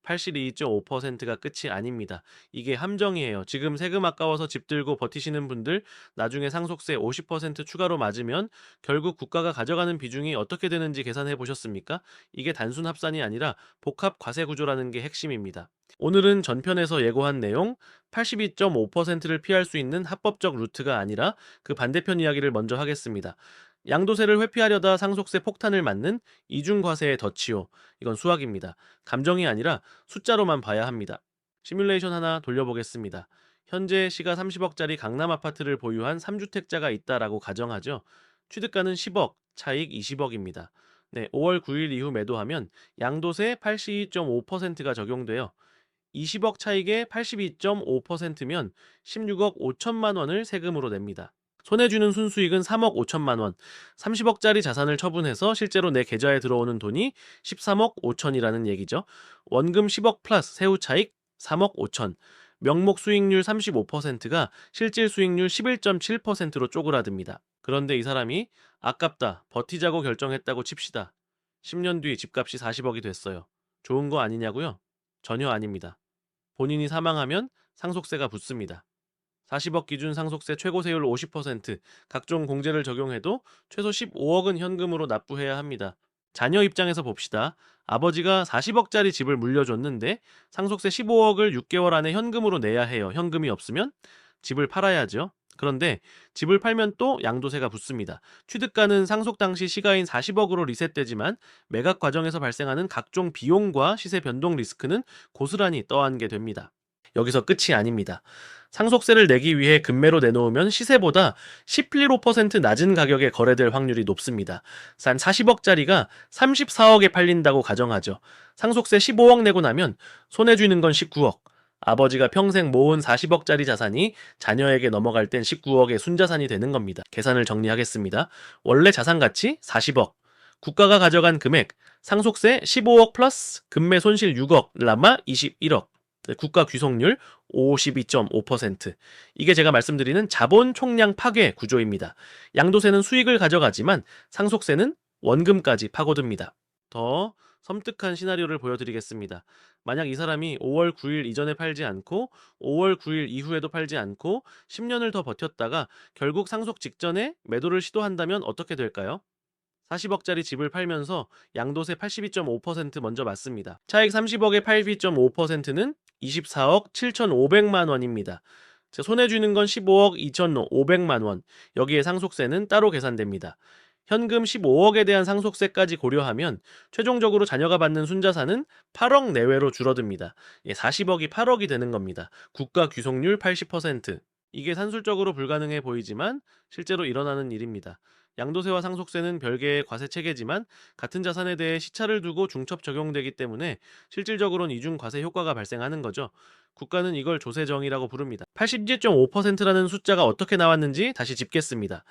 82.5%가 끝이 아닙니다. 이게 함정이에요. 지금 세금 아까워서 집 들고 버티시는 분들 나중에 상속세 50% 추가로 맞으면 결국 국가가 가져가는 비중이 어떻게 되는지 계산해 보셨습니까? 이게 단순 합산이 아니라 복합 과세 구조라는 게 핵심입니다. 오늘은 전편에서 예고한 내용 82.5%를 피할 수 있는 합법적 루트가 아니라 그 반대편 이야기를 먼저 하겠습니다. 양도세를 회피하려다 상속세 폭탄을 맞는 이중과세의 덫이요. 이건 수학입니다. 감정이 아니라 숫자로만 봐야 합니다. 시뮬레이션 하나 돌려보겠습니다. 현재 시가 30억짜리 강남 아파트를 보유한 3주택자가 있다라고 가정하죠. 취득가는 10억, 차익 20억입니다. 네, 5월 9일 이후 매도하면 양도세 82.5%가 적용돼요. 20억 차익에 82.5%면 16억 5천만 원을 세금으로 냅니다. 손해주는 순수익은 3억 5천만 원, 30억짜리 자산을 처분해서 실제로 내 계좌에 들어오는 돈이 13억 5천이라는 얘기죠. 원금 10억 플러스 세후 차익 3억 5천, 명목 수익률 35%가 실질 수익률 11.7%로 쪼그라듭니다. 그런데 이 사람이 아깝다, 버티자고 결정했다고 칩시다. 10년 뒤 집값이 40억이 됐어요. 좋은 거 아니냐고요? 전혀 아닙니다. 본인이 사망하면 상속세가 붙습니다. 40억 기준 상속세 최고세율 50%, 각종 공제를 적용해도 최소 15억은 현금으로 납부해야 합니다. 자녀 입장에서 봅시다. 아버지가 40억짜리 집을 물려줬는데 상속세 15억을 6개월 안에 현금으로 내야 해요. 현금이 없으면 집을 팔아야죠. 그런데 집을 팔면 또 양도세가 붙습니다. 취득가는 상속 당시 시가인 40억으로 리셋되지만 매각 과정에서 발생하는 각종 비용과 시세 변동 리스크는 고스란히 떠안게 됩니다. 여기서 끝이 아닙니다. 상속세를 내기 위해 금매로 내놓으면 시세보다 11% 낮은 가격에 거래될 확률이 높습니다. 산 40억짜리가 34억에 팔린다고 가정하죠. 상속세 15억 내고 나면 손해 쥐는 건 19억. 아버지가 평생 모은 40억짜리 자산이 자녀에게 넘어갈 땐 19억의 순자산이 되는 겁니다. 계산을 정리하겠습니다. 원래 자산 가치 40억. 국가가 가져간 금액, 상속세 15억 플러스 금매 손실 6억, 라마 21억. 국가 귀속률 52.5%. 이게 제가 말씀드리는 자본 총량 파괴 구조입니다. 양도세는 수익을 가져가지만 상속세는 원금까지 파고듭니다. 더 섬뜩한 시나리오를 보여드리겠습니다. 만약 이 사람이 5월 9일 이전에 팔지 않고 5월 9일 이후에도 팔지 않고 10년을 더 버텼다가 결국 상속 직전에 매도를 시도한다면 어떻게 될까요? 40억짜리 집을 팔면서 양도세 82.5% 먼저 맞습니다. 차익 30억의 82.5%는 24억 7,500만 원입니다. 손해 쥐는 건 15억 2,500만 원. 여기에 상속세는 따로 계산됩니다. 현금 15억에 대한 상속세까지 고려하면 최종적으로 자녀가 받는 순자산은 8억 내외로 줄어듭니다. 40억이 8억이 되는 겁니다. 국가 귀속률 80%. 이게 산술적으로 불가능해 보이지만 실제로 일어나는 일입니다. 양도세와 상속세는 별개의 과세 체계지만 같은 자산에 대해 시차를 두고 중첩 적용되기 때문에 실질적으로는 이중 과세 효과가 발생하는 거죠. 국가는 이걸 조세정의라고 부릅니다. 82.5%라는 숫자가 어떻게 나왔는지 다시 짚겠습니다.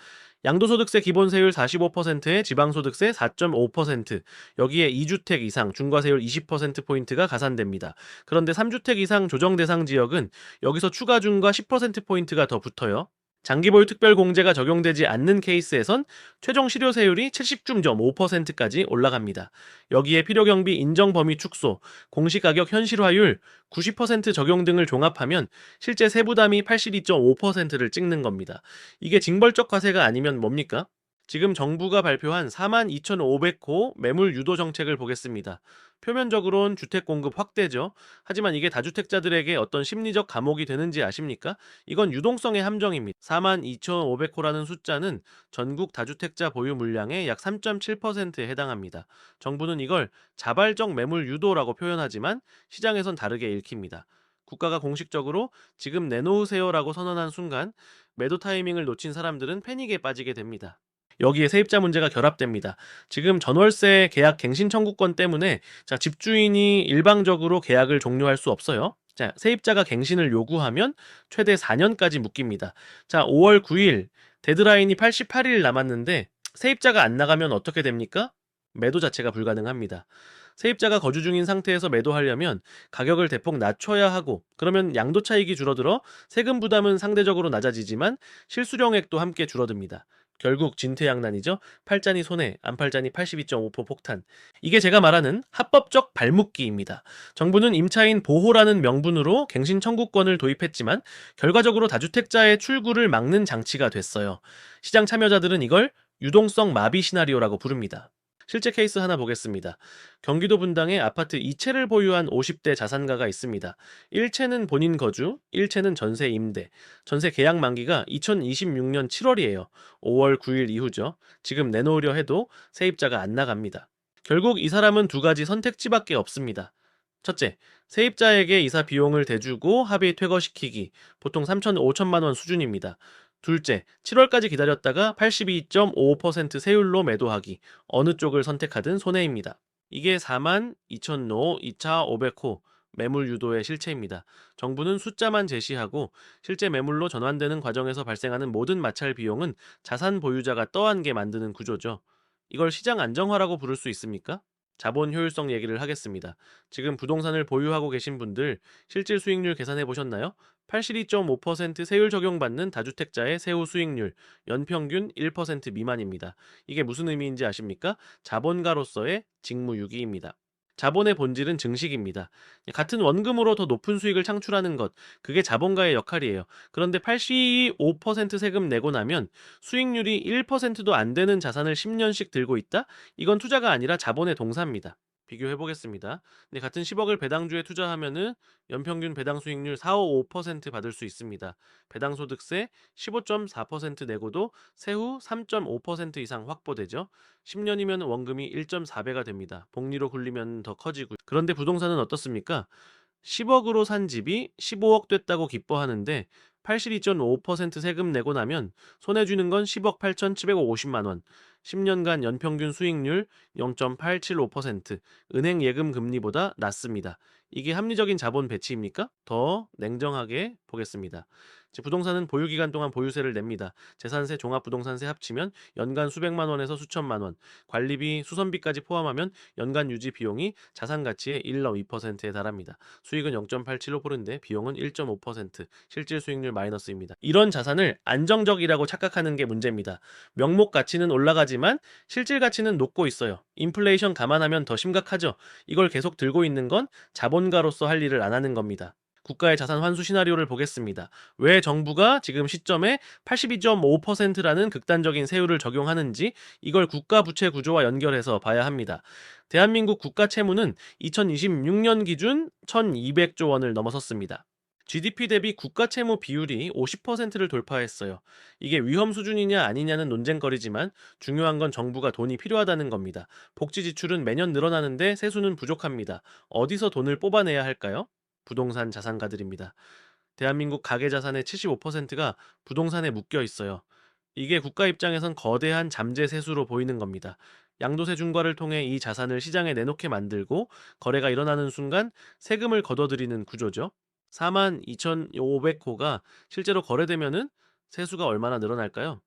양도소득세 기본세율 45%에 지방소득세 4.5%, 여기에 2주택 이상 중과세율 20%포인트가 가산됩니다. 그런데 3주택 이상 조정 대상 지역은 여기서 추가 중과 10%포인트가 더 붙어요. 장기보유 특별공제가 적용되지 않는 케이스에선 최종 실효세율이 79.5%까지 올라갑니다. 여기에 필요경비 인정 범위 축소, 공시가격 현실화율 90% 적용 등을 종합하면 실제 세부담이 82.5%를 찍는 겁니다. 이게 징벌적 과세가 아니면 뭡니까? 지금 정부가 발표한 42,500호 매물 유도 정책을 보겠습니다. 표면적으론 주택 공급 확대죠. 하지만 이게 다주택자들에게 어떤 심리적 감옥이 되는지 아십니까? 이건 유동성의 함정입니다. 42,500호라는 숫자는 전국 다주택자 보유 물량의 약 3.7%에 해당합니다. 정부는 이걸 자발적 매물 유도라고 표현하지만 시장에선 다르게 읽힙니다. 국가가 공식적으로 지금 내놓으세요라고 선언한 순간 매도 타이밍을 놓친 사람들은 패닉에 빠지게 됩니다. 여기에 세입자 문제가 결합됩니다. 지금 전월세 계약 갱신 청구권 때문에 집주인이 일방적으로 계약을 종료할 수 없어요. 세입자가 갱신을 요구하면 최대 4년까지 묶입니다. 5월 9일 데드라인이 88일 남았는데 세입자가 안 나가면 어떻게 됩니까? 매도 자체가 불가능합니다. 세입자가 거주 중인 상태에서 매도하려면 가격을 대폭 낮춰야 하고, 그러면 양도 차익이 줄어들어 세금 부담은 상대적으로 낮아지지만 실수령액도 함께 줄어듭니다. 결국 진퇴양난이죠. 팔자니 손해, 안 팔자니 82.5% 폭탄. 이게 제가 말하는 합법적 발묶기입니다. 정부는 임차인 보호라는 명분으로 갱신 청구권을 도입했지만 결과적으로 다주택자의 출구를 막는 장치가 됐어요. 시장 참여자들은 이걸 유동성 마비 시나리오라고 부릅니다. 실제 케이스 하나 보겠습니다. 경기도 분당에 아파트 2채를 보유한 50대 자산가가 있습니다. 1채는 본인 거주, 1채는 전세 임대. 전세 계약 만기가 2026년 7월이에요. 5월 9일 이후죠. 지금 내놓으려 해도 세입자가 안 나갑니다. 결국 이 사람은 두 가지 선택지밖에 없습니다. 첫째, 세입자에게 이사 비용을 대주고 합의 퇴거시키기. 보통 3천, 5천만 원 수준입니다. 둘째, 7월까지 기다렸다가 82.55% 세율로 매도하기. 어느 쪽을 선택하든 손해입니다. 이게 4만 2,000로 2차 500호 매물 유도의 실체입니다. 정부는 숫자만 제시하고 실제 매물로 전환되는 과정에서 발생하는 모든 마찰 비용은 자산 보유자가 떠안게 만드는 구조죠. 이걸 시장 안정화라고 부를 수 있습니까? 자본 효율성 얘기를 하겠습니다. 지금 부동산을 보유하고 계신 분들 실질 수익률 계산해 보셨나요? 82.5% 세율 적용받는 다주택자의 세후 수익률 연평균 1% 미만입니다. 이게 무슨 의미인지 아십니까? 자본가로서의 직무유기입니다. 자본의 본질은 증식입니다. 같은 원금으로 더 높은 수익을 창출하는 것, 그게 자본가의 역할이에요. 그런데 85% 세금 내고 나면 수익률이 1%도 안 되는 자산을 10년씩 들고 있다? 이건 투자가 아니라 자본의 동사입니다. 비교해 보겠습니다. 근데 같은 10억을 배당주에 투자하면은 연평균 배당 수익률 4-5% 받을 수 있습니다. 배당 소득세 15.4% 내고도 세후 3.5% 이상 확보되죠. 10년이면 원금이 1.4배가 됩니다. 복리로 굴리면 더 커지고. 그런데 부동산은 어떻습니까? 10억으로 산 집이 15억 됐다고 기뻐하는데 82.5% 세금 내고 나면 손해 주는 건 10억 8,750만 원. 10년간 연평균 수익률 0.875%, 은행 예금 금리보다 낮습니다. 이게 합리적인 자본 배치입니까? 더 냉정하게 보겠습니다. 부동산은 보유 기간 동안 보유세를 냅니다. 재산세, 종합부동산세 합치면 연간 수백만 원에서 수천만 원, 관리비, 수선비까지 포함하면 연간 유지 비용이 자산 가치의 1-2%에 달합니다. 수익은 0.875%인데 비용은 1.5%, 실질 수익률 마이너스입니다. 이런 자산을 안정적이라고 착각하는 게 문제입니다. 명목 가치는 올라가지만 실질 가치는 녹고 있어요. 인플레이션 감안하면 더 심각하죠. 이걸 계속 들고 있는 건 자본가로서 할 일을 안 하는 겁니다. 국가의 자산 환수 시나리오를 보겠습니다. 왜 정부가 지금 시점에 82.5%라는 극단적인 세율을 적용하는지 이걸 국가 부채 구조와 연결해서 봐야 합니다. 대한민국 국가 채무는 2026년 기준 1,200조 원을 넘어섰습니다. GDP 대비 국가 채무 비율이 50%를 돌파했어요. 이게 위험 수준이냐 아니냐는 논쟁거리지만 중요한 건 정부가 돈이 필요하다는 겁니다. 복지 지출은 매년 늘어나는데 세수는 부족합니다. 어디서 돈을 뽑아내야 할까요? 부동산 자산가들입니다. 대한민국 가계 자산의 75%가 부동산에 묶여 있어요. 이게 국가 입장에선 거대한 잠재 세수로 보이는 겁니다. 양도세 중과를 통해 이 자산을 시장에 내놓게 만들고 거래가 일어나는 순간 세금을 걷어들이는 구조죠. 42,500호가 실제로 거래되면은 세수가 얼마나 늘어날까요?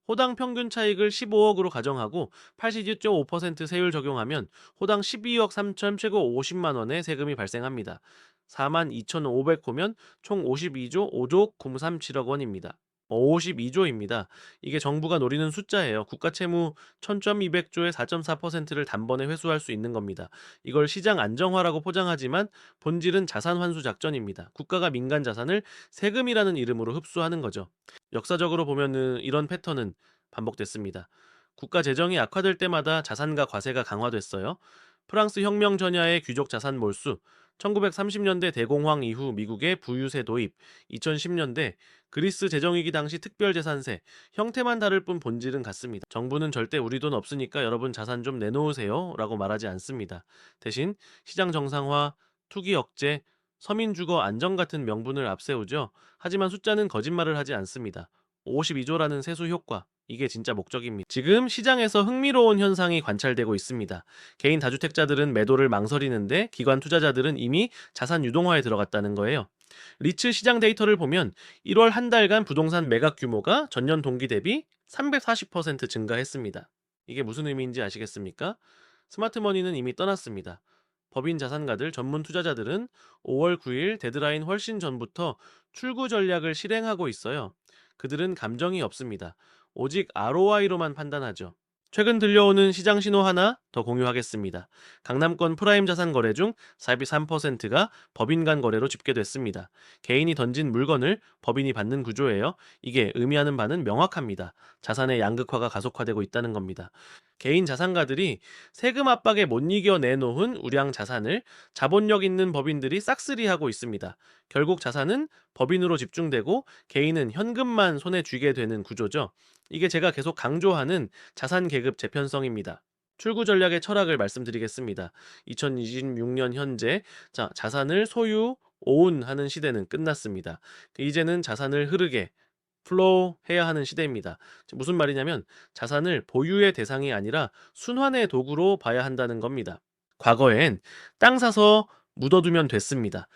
호당 평균 차익을 15억으로 가정하고 82.5% 세율 적용하면 호당 12억 3천 최고 50만 원의 세금이 발생합니다. 42,500호면 총 52조 5조 937억 원입니다. 52조입니다. 이게 정부가 노리는 숫자예요. 국가 채무 1,200조의 4.4%를 단번에 회수할 수 있는 겁니다. 이걸 시장 안정화라고 포장하지만 본질은 자산 환수 작전입니다. 국가가 민간 자산을 세금이라는 이름으로 흡수하는 거죠. 역사적으로 보면은 이런 패턴은 반복됐습니다. 국가 재정이 악화될 때마다 자산과 과세가 강화됐어요. 프랑스 혁명 전야의 귀족 자산 몰수, 1930년대 대공황 이후 미국의 부유세 도입, 2010년대 그리스 재정위기 당시 특별재산세, 형태만 다를 뿐 본질은 같습니다. 정부는 절대 우리 돈 없으니까 여러분 자산 좀 내놓으세요 라고 말하지 않습니다. 대신 시장 정상화, 투기 억제, 서민 주거 안정 같은 명분을 앞세우죠. 하지만 숫자는 거짓말을 하지 않습니다. 52조라는 세수 효과, 이게 진짜 목적입니다. 지금 시장에서 흥미로운 현상이 관찰되고 있습니다. 개인 다주택자들은 매도를 망설이는데 기관 투자자들은 이미 자산 유동화에 들어갔다는 거예요. 리츠 시장 데이터를 보면 1월 한 달간 부동산 매각 규모가 전년 동기 대비 340% 증가했습니다. 이게 무슨 의미인지 아시겠습니까? 스마트머니는 이미 떠났습니다. 법인 자산가들, 전문 투자자들은 5월 9일 데드라인 훨씬 전부터 출구 전략을 실행하고 있어요. 그들은 감정이 없습니다. 오직 ROI로만 판단하죠. 최근 들려오는 시장 신호 하나 더 공유하겠습니다. 강남권 프라임 자산 거래 중 43%가 법인 간 거래로 집계됐습니다. 개인이 던진 물건을 법인이 받는 구조예요. 이게 의미하는 바는 명확합니다. 자산의 양극화가 가속화되고 있다는 겁니다. 개인 자산가들이 세금 압박에 못 이겨 내놓은 우량 자산을 자본력 있는 법인들이 싹쓸이하고 있습니다. 결국 자산은 법인으로 집중되고 개인은 현금만 손에 쥐게 되는 구조죠. 이게 제가 계속 강조하는 자산 계급 재편성입니다. 출구 전략의 철학을 말씀드리겠습니다. 2026년 현재 자산을 소유, 오운하는 시대는 끝났습니다. 이제는 자산을 흐르게 플로우 해야 하는 시대입니다. 무슨 말이냐면 자산을 보유의 대상이 아니라 순환의 도구로 봐야 한다는 겁니다. 과거엔 땅 사서 묻어두면 됐습니다.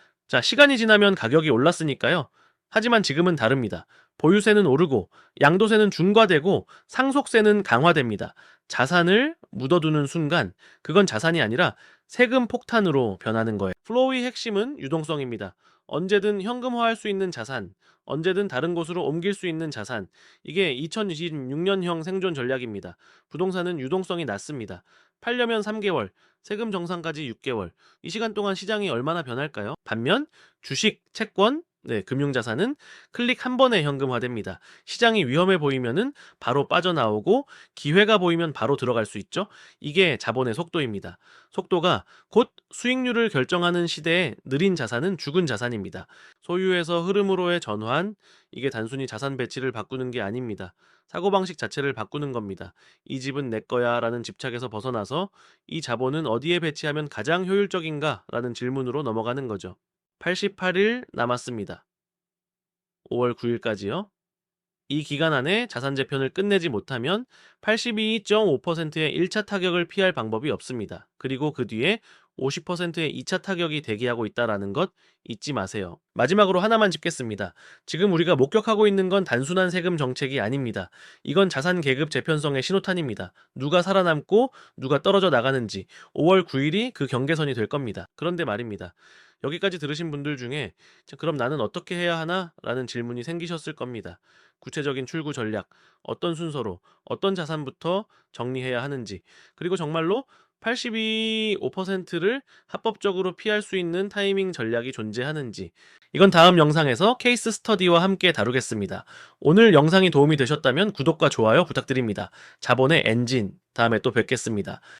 시간이 지나면 가격이 올랐으니까요. 하지만 지금은 다릅니다. 보유세는 오르고 양도세는 중과되고 상속세는 강화됩니다. 자산을 묻어두는 순간 그건 자산이 아니라 세금 폭탄으로 변하는 거예요. 플로우의 핵심은 유동성입니다. 언제든 현금화할 수 있는 자산, 언제든 다른 곳으로 옮길 수 있는 자산. 이게 2026년형 생존 전략입니다. 부동산은 유동성이 낮습니다. 팔려면 3개월, 세금 정산까지 6개월. 이 시간 동안 시장이 얼마나 변할까요? 반면 주식, 채권, 금융자산은 클릭 한 번에 현금화됩니다. 시장이 위험해 보이면은 바로 빠져나오고 기회가 보이면 바로 들어갈 수 있죠. 이게 자본의 속도입니다. 속도가 곧 수익률을 결정하는 시대에 느린 자산은 죽은 자산입니다. 소유에서 흐름으로의 전환, 이게 단순히 자산 배치를 바꾸는 게 아닙니다. 사고방식 자체를 바꾸는 겁니다. 이 집은 내 거야 라는 집착에서 벗어나서 이 자본은 어디에 배치하면 가장 효율적인가 라는 질문으로 넘어가는 거죠. 88일 남았습니다. 5월 9일까지요. 이 기간 안에 자산 재편을 끝내지 못하면 82.5%의 1차 타격을 피할 방법이 없습니다. 그리고 그 뒤에 50%의 2차 타격이 대기하고 있다는 것 잊지 마세요. 마지막으로 하나만 짚겠습니다. 지금 우리가 목격하고 있는 건 단순한 세금 정책이 아닙니다. 이건 자산 계급 재편성의 신호탄입니다. 누가 살아남고 누가 떨어져 나가는지 5월 9일이 그 경계선이 될 겁니다. 그런데 말입니다. 여기까지 들으신 분들 중에 그럼 나는 어떻게 해야 하나? 라는 질문이 생기셨을 겁니다. 구체적인 출구 전략, 어떤 순서로, 어떤 자산부터 정리해야 하는지, 그리고 정말로 82.5%를 합법적으로 피할 수 있는 타이밍 전략이 존재하는지, 이건 다음 영상에서 케이스 스터디와 함께 다루겠습니다. 오늘 영상이 도움이 되셨다면 구독과 좋아요 부탁드립니다. 자본의 엔진, 다음에 또 뵙겠습니다.